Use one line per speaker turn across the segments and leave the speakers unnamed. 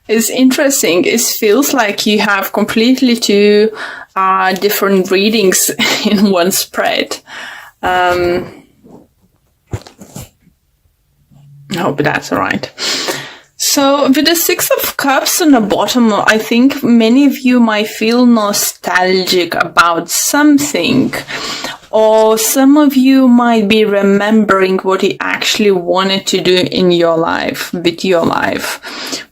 It's interesting. It feels like you have completely two different readings in one spread. I hope that's all right. So with the Six of Cups on the bottom, I think many of you might feel nostalgic about something. Or some of you might be remembering what you actually wanted to do in your life, with your life.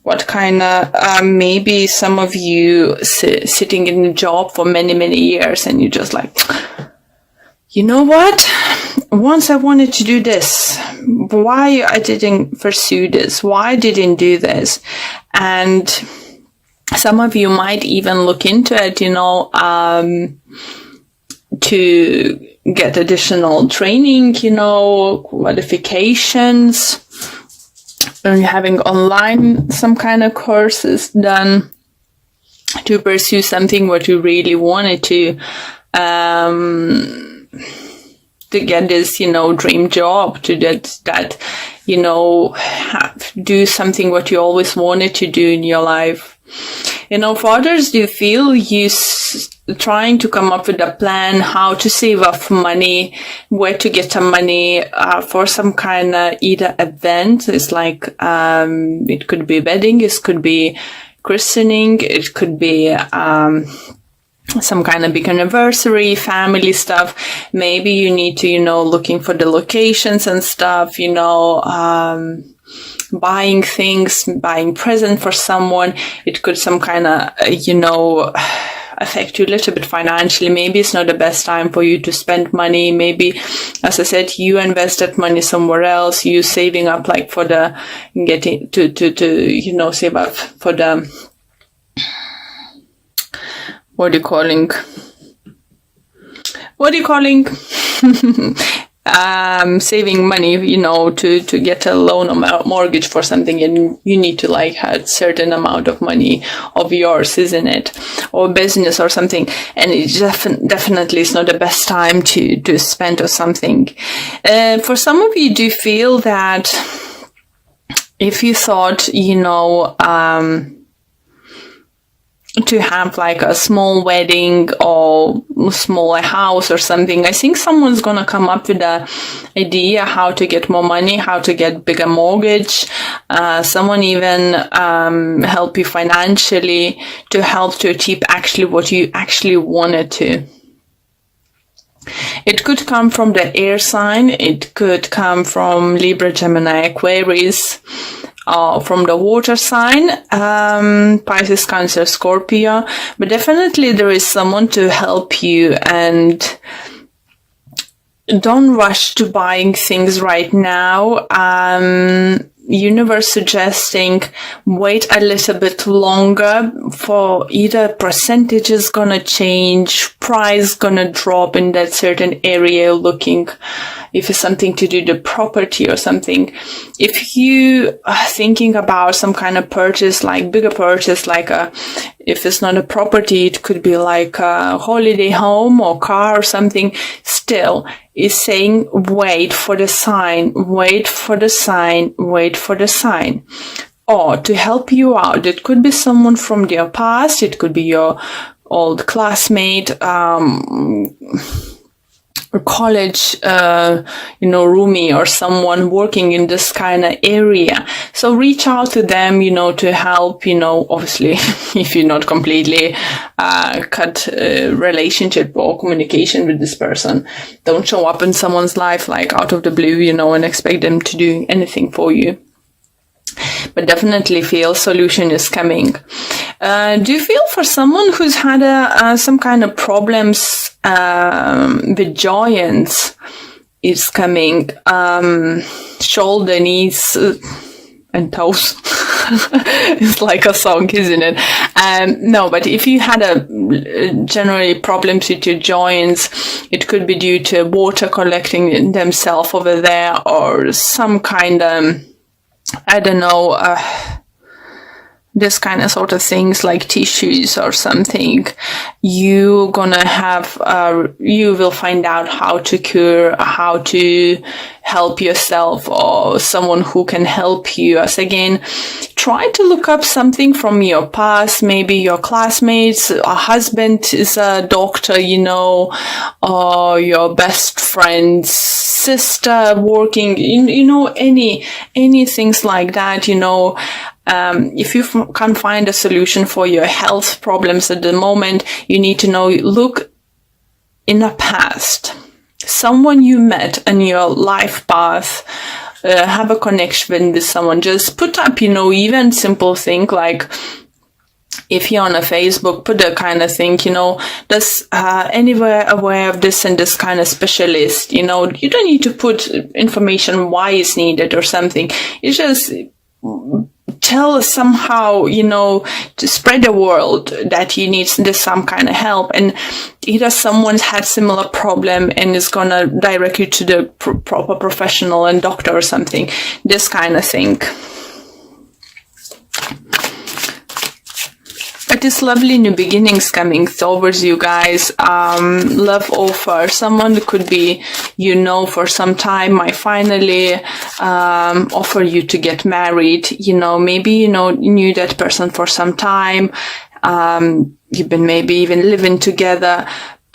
What kind of, maybe some of you sitting in a job for many, many years and you're just like, you know what? Once I wanted to do this. Why I didn't pursue this? Why I didn't do this? And some of you might even look into it, to get additional training, qualifications, and having online some kind of courses done to pursue something what you really wanted to get this, dream job, to that do something what you always wanted to do in your life. For others, do you feel you trying to come up with a plan how to save up money, where to get some money for some kind of either event? It's like it could be wedding, it could be christening, it could be some kind of big anniversary, family stuff. Maybe you need to, looking for the locations and stuff, buying things, buying present for someone. It could some kind of, affect you a little bit financially. Maybe it's not the best time for you to spend money. Maybe, as I said, you invested money somewhere else. You saving up like for the getting to save up for the, what are you calling? Saving money, to get a loan or mortgage for something, and you need to like have a certain amount of money of yours, isn't it? Or business or something. And it definitely is not the best time to spend or something. For some of you, do you feel that if you thought, to have like a small wedding or smaller house or something, I think someone's gonna come up with the idea how to get more money, how to get bigger mortgage. Someone even help you financially to help to achieve actually what you actually wanted to. It could come from the air sign. It could come from Libra, Gemini, Aquarius. From the water sign, Pisces, Cancer, Scorpio, but definitely there is someone to help you, and don't rush to buying things right now. Universe suggesting wait a little bit longer, for either percentage is gonna change, price gonna drop in that certain area you're looking, if it's something to do with the property or something. If you are thinking about some kind of purchase, like bigger purchase, like if it's not a property, it could be like a holiday home or car or something, still is saying wait for the sign, wait for the sign, wait for the sign. Or to help you out, it could be someone from your past, it could be your old classmate, college, roomie, or someone working in this kind of area. So reach out to them, to help, obviously, if you're not completely, cut relationship or communication with this person. Don't show up in someone's life like out of the blue, and expect them to do anything for you. But definitely feel solution is coming. Do you feel for someone who's had some kind of problems with joints is coming, shoulder, knees, and toes? It's like a song, isn't it? No, but if you had generally problems with your joints, it could be due to water collecting themselves over there, or some kind of, I don't know, this kind of sort of things like tissues or something. You will find out how to cure, how to help yourself, or someone who can help you. As again, try to look up something from your past, maybe your classmates, a husband is a doctor, you know, or your best friend's sister working, you know, any things like that, you know. If you can't find a solution for your health problems at the moment, you need to know, look in the past. Someone you met in your life path, have a connection with someone. Just put up, you know, even simple thing like, if you're on a Facebook, put a kind of thing, you know, does anywhere aware of this and this kind of specialist, you know. You don't need to put information why it's needed or something. It's just tell somehow, you know, to spread the word that you need this some kind of help, and either someone's had similar problem and is gonna direct you to the proper professional and doctor or something, this kind of thing. But this lovely new beginnings coming towards you guys, love offer. Someone could be, you know, for some time might finally offer you to get married. You know, maybe, you know, knew that person for some time. You've been maybe even living together.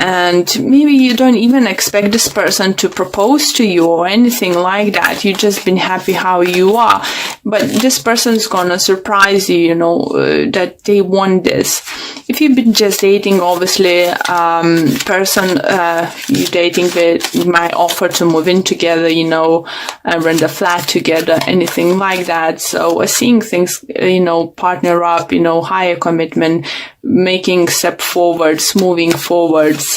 And maybe you don't even expect this person to propose to you or anything like that. You've just been happy how you are. But this person's gonna surprise you, you know, that they want this. If you've been just dating, obviously, person you're dating with might offer to move in together, you know, rent a flat together, anything like that. So seeing things, you know, partner up, you know, higher commitment, making step forwards, moving forwards.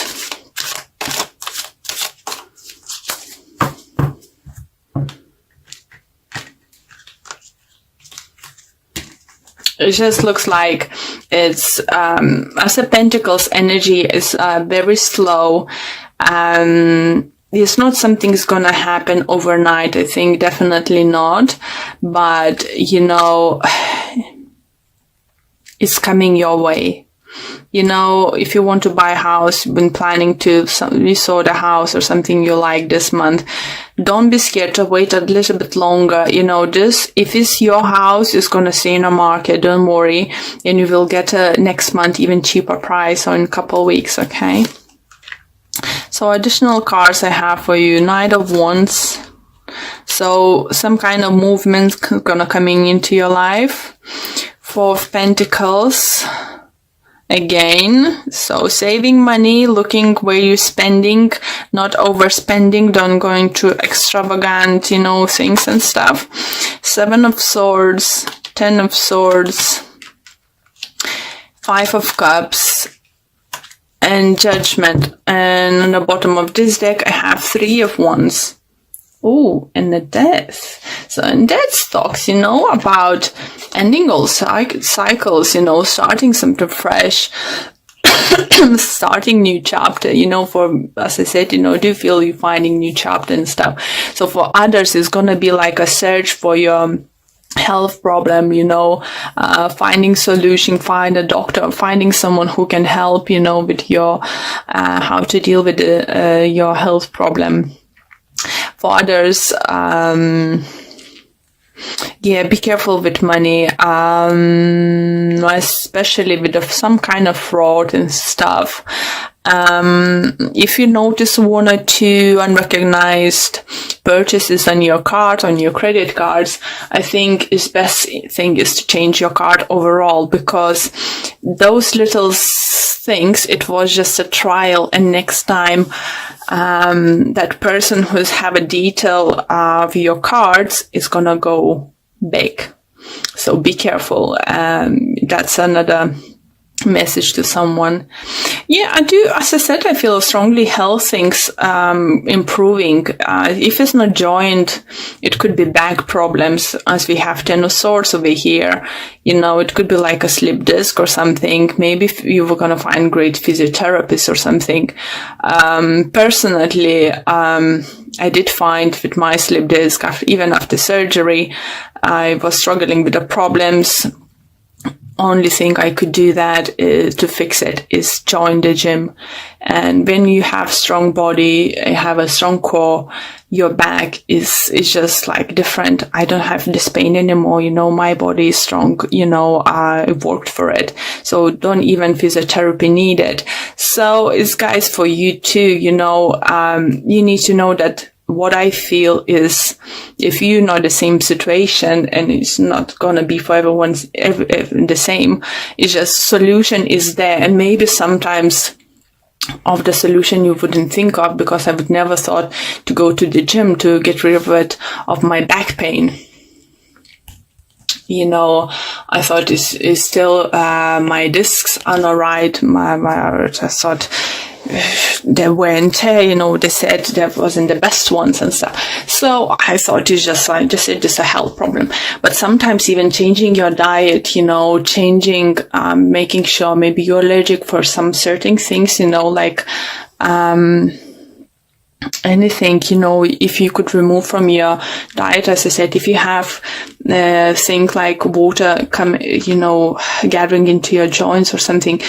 It just looks like it's, as a Pentacles energy is very slow. It's not something's gonna happen overnight. I think definitely not. But, you know, it's coming your way. You know, if you want to buy a house, you've been planning to, you saw the house or something you like this month, don't be scared to wait a little bit longer. You know, this, if it's your house, it's going to stay in the market, don't worry. And you will get a next month even cheaper price or in a couple of weeks, okay? So additional cards I have for you, Knight of Wands. So some kind of movement gonna coming into your life. Four of Pentacles. Again, so saving money, looking where you're spending, not overspending, don't go into extravagant, you know, things and stuff. Seven of Swords, Ten of Swords, Five of Cups, and Judgment. And on the bottom of this deck, I have Three of Wands. Oh, and the Death. So in Death talks, you know, about ending all cycles, you know, starting something fresh, starting new chapter, you know, for, as I said, you know, do you feel you're finding new chapter and stuff. So for others, it's going to be like a search for your health problem, you know, finding solution, find a doctor, finding someone who can help, you know, with your, how to deal with your health problem. For others, yeah, be careful with money, especially with some kind of fraud and stuff. If you notice one or two unrecognized purchases on your card, on your credit cards, I think the best thing is to change your card overall, because those little things, it was just a trial, and next time that person who's have a detail of your cards is gonna go big. So be careful. That's another message to someone. Yeah, I do, as I said, I feel strongly health things improving. If it's not joined, it could be back problems, as we have Ten of Swords over here. You know, it could be like a slip disc or something. Maybe you were going to find great physiotherapist or something. Personally, I did find with my slip disc, even after surgery, I was struggling with the problems. only thing I could do that to fix it is join the gym. And when you have strong body, you have a strong core, your back is just like different. I don't have this pain anymore. My body is strong. I worked for it. So don't even physiotherapy needed. So it's, guys, for you too, you need to know that what I feel is, if you're not the same situation, and it's not gonna be for everyone the same, it's just solution is there. And maybe sometimes of the solution you wouldn't think of, because I would never thought to go to the gym to get rid of my back pain. I thought it's still my discs are not right. I thought the wear and tear, they said that wasn't the best ones and stuff. So I thought it's just a health problem. But sometimes even changing your diet, changing, making sure maybe you're allergic for some certain things, like, anything, if you could remove from your diet, as I said, if you have things like water gathering into your joints or something,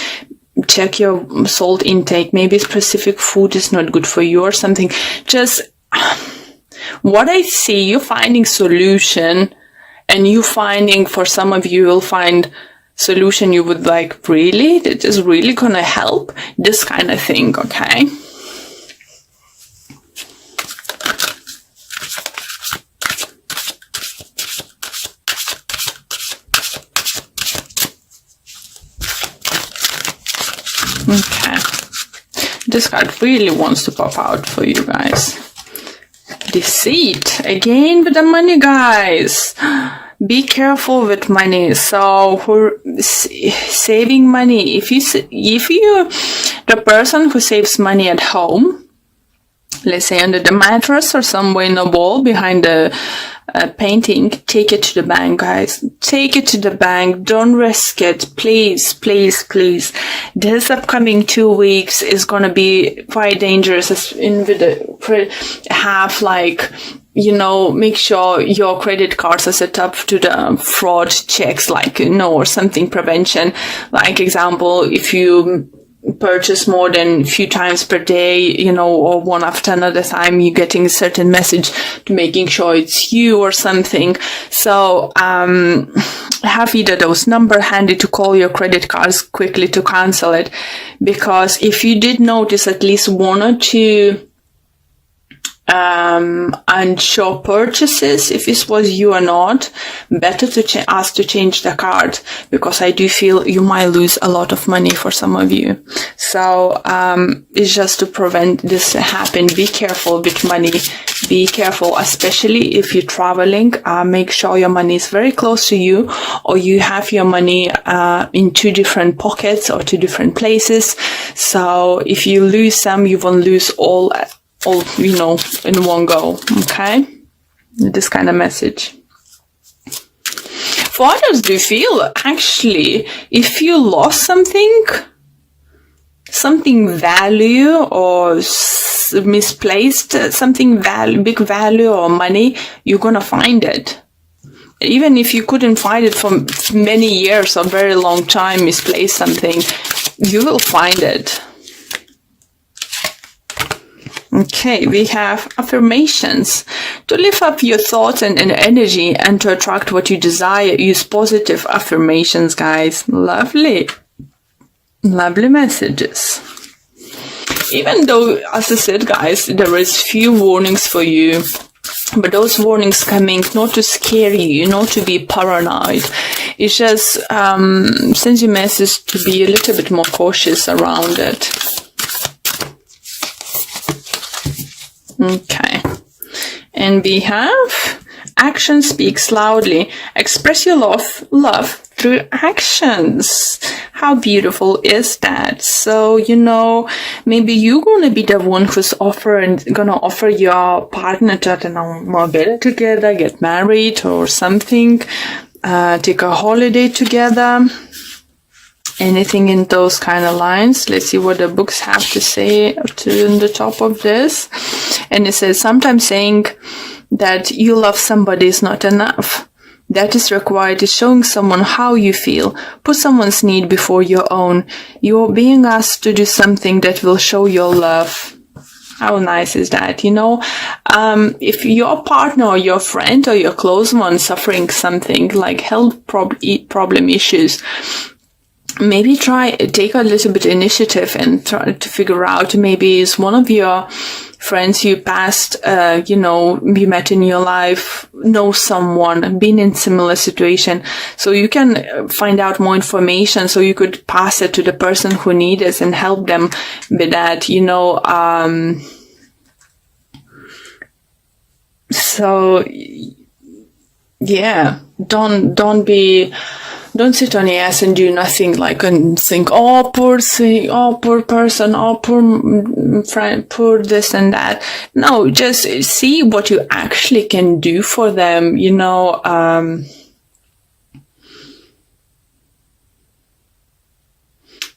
check your salt intake. Maybe specific food is not good for you or something. Just what I see, you finding solution, and you finding, for some of you will find solution you would like, really, that is really gonna help, this kind of thing, okay? Okay, this card really wants to pop out for you guys. Deceit, again with the money, guys. Be careful with money. So saving money, if you the person who saves money at home, let's say under the mattress or somewhere in a wall behind the painting, take it to the bank, guys. Take it to the bank. Don't risk it. Please, please, please. This upcoming 2 weeks is going to be quite dangerous. Make sure your credit cards are set up to the fraud checks, or something prevention. Like example, if you purchase more than a few times per day, or one after another time, you're getting a certain message to making sure it's you or something. So, have either those number handy to call your credit cards quickly to cancel it. Because if you did notice at least one or two unsure purchases, if this was you or not, better to ask to change the card, because I do feel you might lose a lot of money for some of you. So it's just to prevent this happen. Be careful with money. Be careful, especially if you're traveling. Make sure your money is very close to you, or you have your money in two different pockets or two different places. So if you lose some, you won't lose all in one go. Okay, this kind of message. For others, do you feel actually if you lost something value, or misplaced something big value or money, you're gonna find it. Even if you couldn't find it for many years or very long time, misplaced something, you will find it. Okay, we have affirmations. To lift up your thoughts and energy and to attract what you desire, use positive affirmations, guys. Lovely. Lovely messages. Even though, as I said, guys, there is few warnings for you, but those warnings coming not to scare you, not to be paranoid. It's just sends you a message to be a little bit more cautious around it. Okay, and we have action speaks loudly. Express your love through actions. How beautiful is that? So, maybe you're gonna be the one who's gonna offer your partner to, get together, get married or something, take a holiday together. Anything in those kind of lines. Let's see what the books have to say on the top of this. And it says, sometimes saying that you love somebody is not enough. that is required is showing someone how you feel. Put someone's need before your own. You're being asked to do something that will show your love. How nice is that? If your partner or your friend or your close one suffering something like health problem issues, maybe take a little bit initiative and try to figure out, maybe is one of your friends you passed, you met in your life, know someone, been in similar situation. So you can find out more information so you could pass it to the person who needs it and help them with that, So, yeah, don't sit on your ass and do nothing, and think, oh, poor thing, oh, poor person, oh, poor friend, poor this and that. No, just see what you actually can do for them,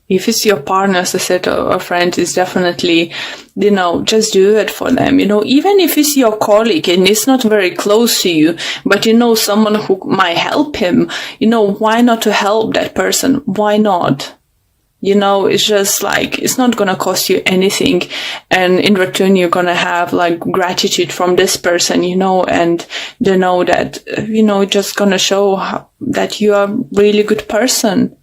If it's your partner, as I said, or a friend, is definitely, just do it for them. Even if it's your colleague and it's not very close to you, but someone who might help him, why not to help that person? Why not? It's just it's not gonna cost you anything. And in return, you're gonna have gratitude from this person, and they know that, just gonna show that you are a really good person.